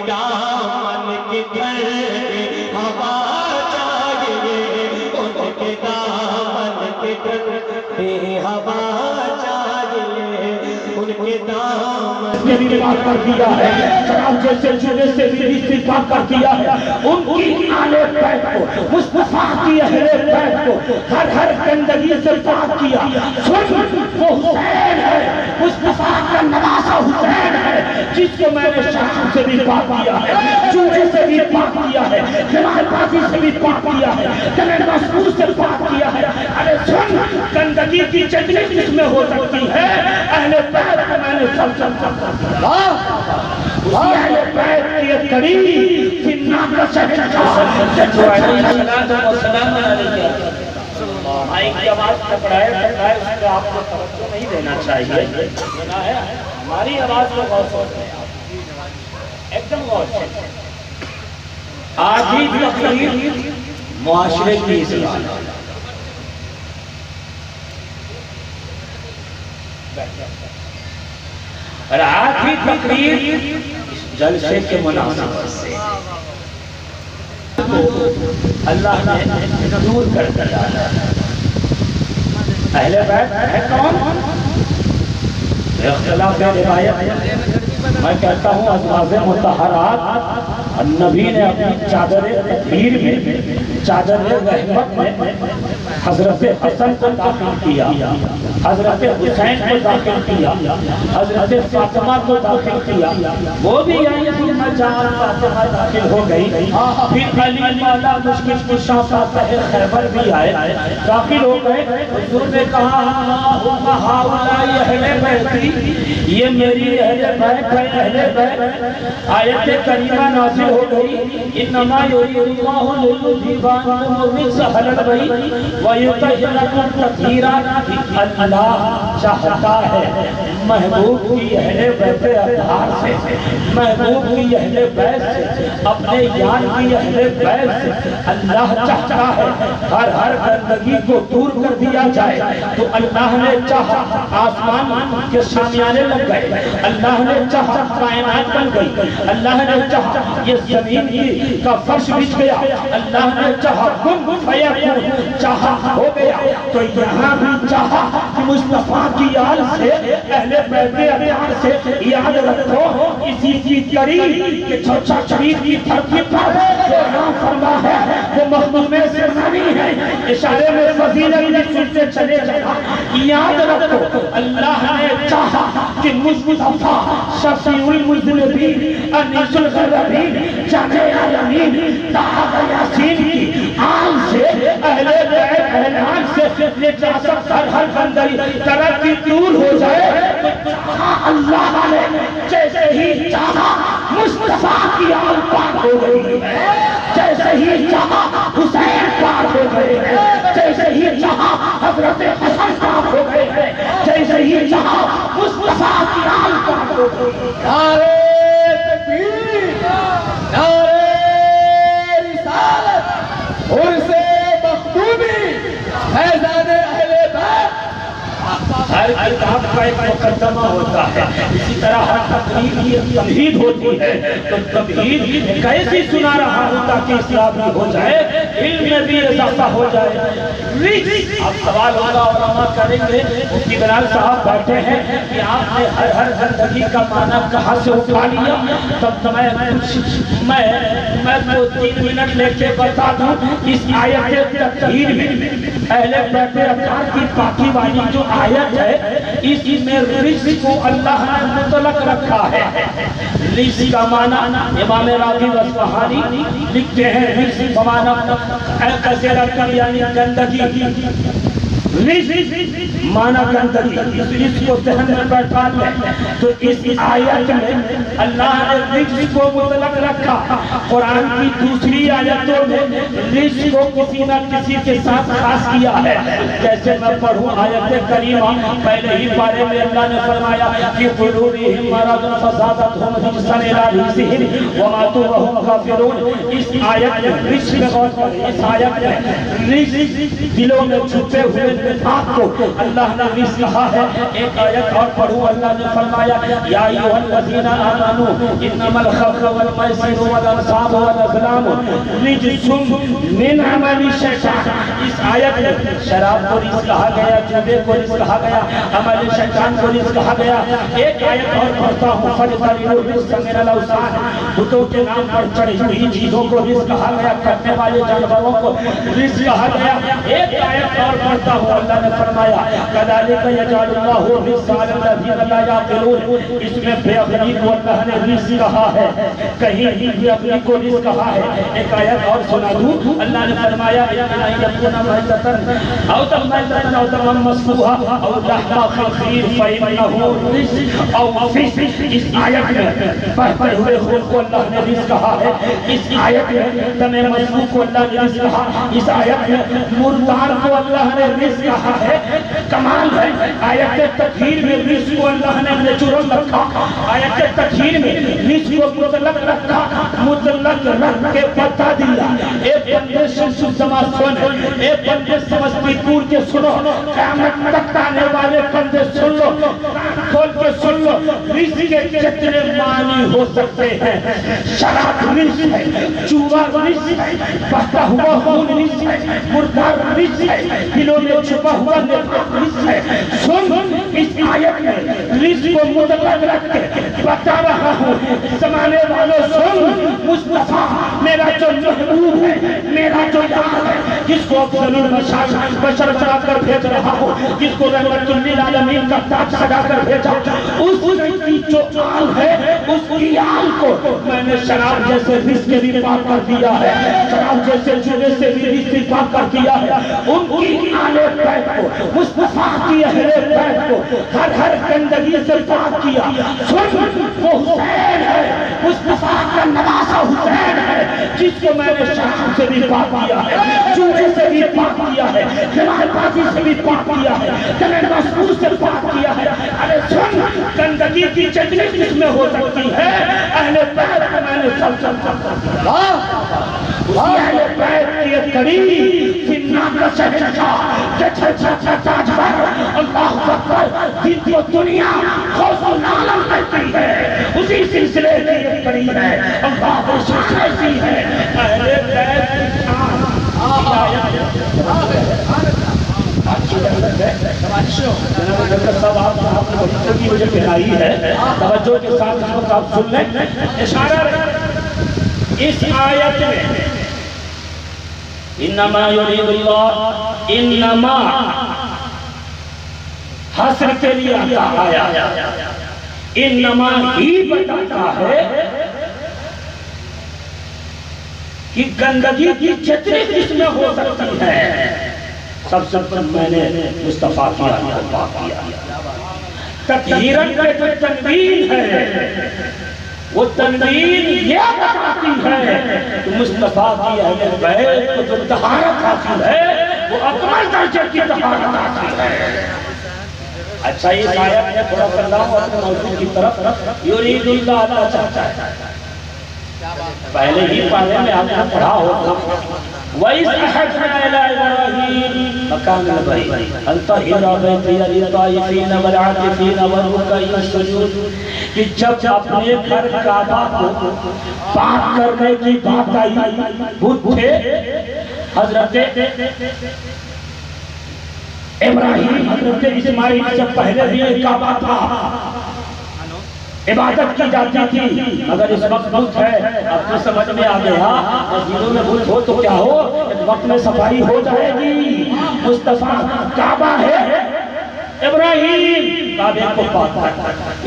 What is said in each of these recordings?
دامن کی دھر ہوا چاہیے، ان کے دامن کی دھر ہوا چاہیے، ان کے دامن نے بھی پاک کر دیا ہے، شراب جیسے جونے سے بھی پاک کر دیا ہے۔ ان کی آل بیت کو، مصطفیٰ کی اہل بیت کو ہر گندگی سے پاک کیا۔ سن، وہ حسین ہے، مصطفیٰ کا نواسہ حسین ہے، جس کو میں نے شراب سے بھی پاک کیا ہے، جونے سے بھی پاک کیا ہے، جمال بازی سے بھی پاک کیا ہے، دم مسعود سے پاک کیا ہے۔ ارے سن، گندگی کی جتنی قسم میں ہو سکتی ہے، اہل بیت کو میں نے سب اسی اہل بیت کے قریب فنہ کا مائک کی آواز پکڑائے اس پہ آپ کو توجہ نہیں دینا چاہیے، ہماری آواز کو غور سے ایک دم غور سے۔ آدھی تقریر معاشرے کی اصلاح، اور آدھی تقریر جلسے کے مناسبت سے اللہ نے دور کر دیا۔ اہل بیت ہے کون؟ اختلاف روایت، میں کہتا ہوں ازواج مطہرات، نبی نے اپنی چادر تطہیر میں، چادر رحمت میں حضرت حسن کو داخل کیا، حضرت حسین کو داخل کیا، حضرت فاطمہ کو داخل کیا، وہ بھی یعنی جان فاطمہ داخل ہو گئی، پھر علی مولا مشکل کشا فاتح خیبر بھی آئے، داخل ہو گئے۔ حضور نے کہا ہؤلاء اہل بیتی، یہ میری اہل بیت ہے، اہل بیت۔ آیت کریمہ نازل ہو گئی، انما یرید اللہ لیذھب عنکم الرجس اہل البیت ویطہرکم تطہیرا۔ اللہ چاہتا ہے محبوب کی اہل بیت اطہار سے، محبوب کی اہل بیت سے، اپنے یار کی اہل بیت سے اللہ چاہتا ہے ہر گندگی کو دور کر دیا جائے۔ تو اللہ نے چاہا آسمان کے شامیانے لگ گئے، اللہ نے چاہا کائنات بن گئی، اللہ نے چاہا یہ زمین کا فرش بچھ گیا، اللہ نے چاہا کن فیکون، چاہا ہو گیا۔ تو یہاں بھی چاہا کہ مصطفیٰ کی آل سے، اہل بیت اطہار سے یاد رکھو اسی کی قریب کہ چھوچا شریف کی دھرتی پر جو نام فرما ہے وہ مخدوم سے نہیں ہے، اشارے میں فضیلت نے سنتے چلے جانا۔ یاد رکھو اللہ نے چاہا کہ مصطفیٰ شفیع المذنبین انیس الغربین جانے عالمین طه یاسین کی آل سے، اہل بیت اہل آل سے نجاست ہر گندگی ترقی دور ہو جائے۔ تو چاہا اللہ نے، جیسے ہی چاہا مصطفیٰ کی آل پاک ہو گئی ہے، جیسے ہی چاہا حسین پاک ہو گئے ہیں، جیسے ہی چاہا حضرت حسن پاک ہو گئے ہیں، جیسے ہی چاہا مصطفیٰ کی آل پاک ہو گئی ہے۔ نعرہ تکبیر، نعرہ رسالت، عرس مخدومی، فیضان اہل بیت۔ ہر کتاب کا ایک مقدمہ ہوتا ہے، اسی طرح ہر تقریر کی تمہید ہوتی ہے، تو تمہید کیسی سنا رہا ہوں تاکہ اصلاح بھی ہو جائے، علم میں بھی اضافہ ہو جائے۔ اب سوال ہوگا علماء کریں گے، مفتی بلال صاحب بیٹھے ہیں کہ آپ نے ہر گندگی کا معنی کہاں سے اٹھا لیا؟ تب میں تو 3 منٹ لے کے بتا دوں، اس آیت تطہیر میں اہل بیت اطہار کی پاکی والی جو آیت ہے، اس میں رزق کو اللہ نے مطلق رکھا ہے۔ رزق کا معنی امام راغب اصفہانی لکھتے ہیں، رزق کا معنی کثرت یعنی گندگی، معنی گندگی، اس کو ذہن میں بیٹھا لیں۔ تو اس آیت میں اللہ نے رزق کو مطلق رکھا۔ قرآن کی دوسری آیتوں میں رزق کو کسی نہ کسی کے ساتھ خاص کیا ہے، جیسے میں پڑھوں آیت کریمہ، پہلے ہی پارے میں اللہ نے فرمایا کہ قلوبہم مرض فزادتہم رجسا الی رجسہم وماتوا وہم کافرون۔ اس آیت میں رزق میں غور کریں، اس آیت میں رزق دلوں میں چھپے ہوئے اتفاق کو اللہ نے رزق کہا ہے۔ ایک آیت اور پڑھوں، اللہ نے فرمایا یا ایھا الذین آمنوا انما الخمر والمیسر والانصاب والازلام رجس من عمل الشیطان۔ اس آیت میں شراب کو رزق کہا گیا، جوے کو رزق کہا گیا، عمل شیطان کو رزق کہا گیا۔ ایک آیت اور پڑھتا ہوں، فَاجْتَنِبُوا الرِّجْسَ مِنَ الْأَوْثَانِ، بتوں کے نام پر چڑھی ہوئی چیزوں کو رزق کہا گیا، کرنے والے جانوروں کو رزق کہا گیا۔ ایک آیت اور پڑھتا ہوں، اللہ نے فرمایا كَذَلِكَ يَجْعَلُ اللَّهُ الرِّجْسَ عَلَى الَّذِينَ لَا يَعْقِلُونَ۔ اس میں بے عقلی کو اللہ نے رزق کہا ہے، کہیں بھی بے عقلی کو رزق کہا ہے۔ ایک آیت اور سنا دوں، اللہ نے فرمایا يَكُونَ مَيْتَةً أَوْ دَمًا مَّسْفُوحًا أَوْ لَحْمَ خِنزِيرٍ فَإِنَّهُ رِجْسٌ أَوْ فِسْقٌ۔ اس آیت میں بہتے ہوئے خون کو اللہ نے رزق کہا ہے، اس آیت میں دم مسفوح کو اللہ نے رزق کہا، اس آیت میں مردار کو اللہ نے رزق کہا ہے۔ کمال ہے، آیت تطہیر میں رزق کو اللہ نے نیچرل رکھا، آیت تطہیر میں رزق کو مطلق رکھا، مطلق رکھ کے بتا دیا۔ ایک بندے شمس الزما سن، ایک بندے سمستی پور کے سنو، قیامت تک آنے والے بندے سن لو، کھول کے سن لو، رزق کے کتنے معنی ہو سکتے ہیں۔ شراب رزق ہے، جوا رزق ہے، بہتا ہوا خون رزق ہے، مردار رزق ہے، دلوں میں چھپا ہوا نفاق رزق ہے۔ سن، اس آیت میں رزق کو مطلق رکھ کے بتا رہا ہوں، زمانے والوں سن، مصطفیٰ میرا جو محبوب ہے، میرا جو یار ہے، جس کو افضل البشر بنا کر بھیج رہا ہوں، جس کو رحمت للعالمین کا تاج سجا کر بھیجا، اس کی جو آل ہے، اس کی آل کو میں نے شراب جیسے رزق سے بھی پاک کر دیا ہے، شراب جیسے جوے سے بھی رزق سے پاک کر دیا ہے۔ ان کی آل بیت کو، مصطفیٰ کی اہل بیت کو ہر گندگی سے پاک کیا۔ سن، وہ حسین ہے، مصطفیٰ کا نواسہ حسین ہے، جس کو میں نے شراب سے بھی پاک کیا ہے، جوے سے بھی پاک کیا ہے، جمال بازی سے بھی پاک کیا ہے، دم مسفوح سے پاک کیا ہے۔ ارے سن، گندگی کی چٹنی کس میں ہو سکتی ہے؟ اہل بیت کو میں نے سب دیا۔ اسی اہل بیت کی ایک قریب فنہ کا شہنشاہ کہ چھچا تاج پر اللہ اکبر دن کو دنیا خوف و نالم کرتی ہے، اسی سلسلے کی ایک قریب ہے، اللہ کو ایسی ہے اہل بیت کی شان۔ مجھے پہنائی ہے، توجہ کے ساتھ اس وقت آپ سن لیں۔ اشارہ اس آیت میں انما یرید اللہ، انما حسر کے لیے آیا، انما ہی بتاتا ہے کہ گندگی کی چتری کس میں ہو سکتی ہے۔ سب سے میں نے مصطفیٰ کی آل کو پاک کیا۔ تطہیرن کا جو تنوین ہے، وہ تنوین یہ بتاتی ہے کہ مصطفیٰ کی اہل بیت کو جو طہارت حاصل ہے، وہ اکمل درجے کی طہارت حاصل ہے۔ اچھا، اس آیت میں تھوڑا سا اللہ اپنے موضوع کی طرف یرید اللہ اللہ چاہتا ہے۔ پہلے ہی پڑھنے میں آپ نے پڑھا ہوگا وَإِذْ أَخَذْنَا إِلَىٰ إِبْرَاهِيمَ مَكَانَ الْبَيْتِ أَن طَهِّرَ بَيْتِيَ لِلطَّائِفِينَ وَالْعَاكِفِينَ وَالرُّكَعِ السُّجُودِ، کہ جب اپنے گھر کعبہ کو پاک کرنے کی بات آئی، بت تھے حضرت ابراہیم، حضرت اسماعیل سے پہلے بھی ایک کعبہ تھا، عبادت کی جاتی تھی، مگر اس وقت بت ہے۔ اب تو سمجھ میں آ گیا، مسجدوں میں بت ہو تو کیا ہو، ایک وقت میں صفائی ہو جائے گی۔ مصطفیٰ کعبہ ہے، ابراہیم کعبے کو پاک کر،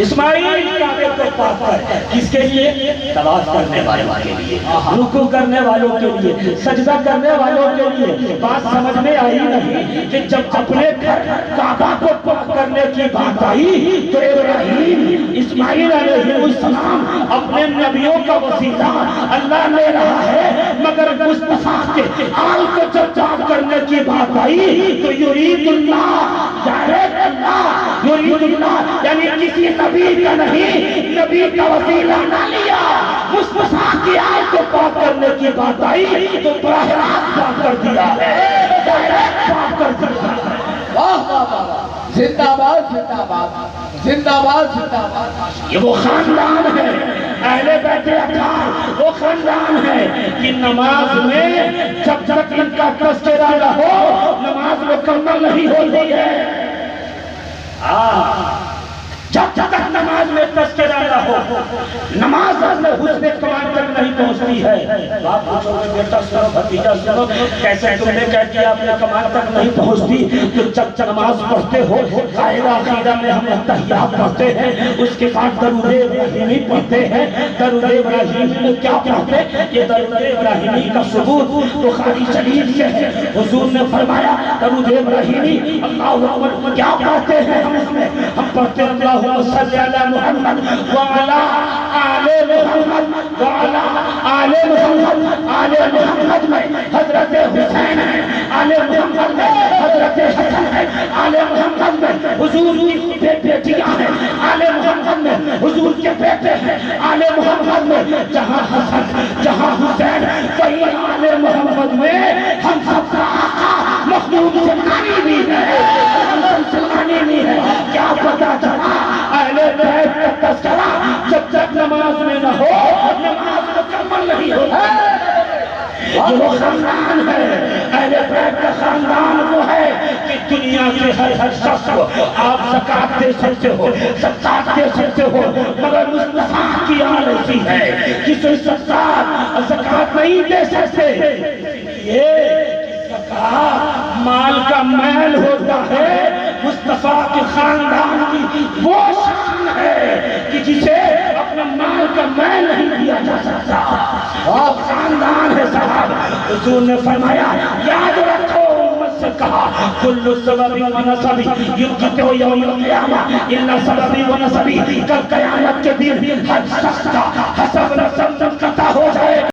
اسماعیل کعبے کو پاک کر، کس کے لیے؟ طواف کرنے والوں کے لیے، رکوع کرنے والوں کے لیے، سجدہ کرنے والوں کے لیے۔ بات سمجھ میں آئی نہیں کہ جب اپنے گھر کعبہ کو پاک کرنے کی بات آئی تو ابراہیم اسماعیل علیہ السلام اپنے نبیوں کا وسیلہ اللہ لے رہا ہے، مگر مصطفیٰ کے آل کو جب پاک کرنے کی بات آئی تو یرید اللہ، ڈائریکٹ اللہ، یرید اللہ یعنی کسی نبی کا نہیں، نبی کا وسیلہ نہ لیا۔ مصطفیٰ کی آل کو پاک کرنے کی بات آئی تو براہ راست پاک کر دیا ہے، ڈائریکٹ پاک کر دیا ہے۔ واہ واہ واہ، زندہ باد زندہ باد زندہ باد زندہ باد. یہ وہ خاندان ہے اہل بیت اطہار، وہ خاندان ہے کہ نماز میں جب تک ان کا تذکرہ نہ ہو نماز مکمل نہیں ہوتی ہے. جب تک نماز میں تذکرہ نہ ہو نماز میں حسن کمال تک نہیں پہنچتی ہے. آپ پوچھو گے بیٹا سنو بھتیجا سنو کیسے تم نے کہہ دیا اپنے کمال تک نہیں پہنچتی؟ تو جب نماز پڑھتے ہو قاعدہ عقیدہ میں ہم تحیات پڑھتے ہیں، اس کے بعد درود ابراہیمی پڑھتے ہیں. درود ابراہیمی میں کیا پڑھتے ہیں؟ یہ درود ابراہیمی کا ثبوت بخاری شریف سے ہے. حضور نے فرمایا درود ابراہیمی اللہ اکبر کیا پڑھتے ہیں؟ ہم پڑھتے ہیں اللہم صلی علی محمد وعلی آل محمد وعلی آل محمد. آل محمد میں حضرت حسین ہے، آل محمد میں حضرت حسن ہے، آل محمد میں حضور کی بیٹیاں ہیں، آل محمد میں حضور کے بیٹے ہیں، آل محمد میں جہاں حسن جہاں حسین وہی آل محمد میں ہم سب کا آقا مخدوم سلمانی بھی ہے، سلمانی بھی ہے. کیا پتا چلا اہل بیت کا تذکرہ جب تک نماز میں نہ ہو نماز مکمل نہیں ہوتی. یہ وہ خاندان ہے اہل بیت کا خاندان وہ ہے کہ دنیا کے ہر شخص کو آپ زکات دے سکتے ہو، زکات دے سکتے ہو، مگر مصطفیٰ کی آل ایسی ہے کہ کوئی زکات نہیں دے سکتے. یہ زکات مال کا میل ہوتا ہے. مصطفیٰ کے خاندان کی وہ شان ہے کہ جسے اپنا مال کا میل نہیں دیا جا سکتا. آپ خاندان ہے صاحب. حضور نے فرمایا یاد رکھو امت سے کہا کل سبب و نسبی یمکتو یوم القیامہ الا سببی و نسبی. کل قیامت کے دن ہر شخص کا حسب نسب کا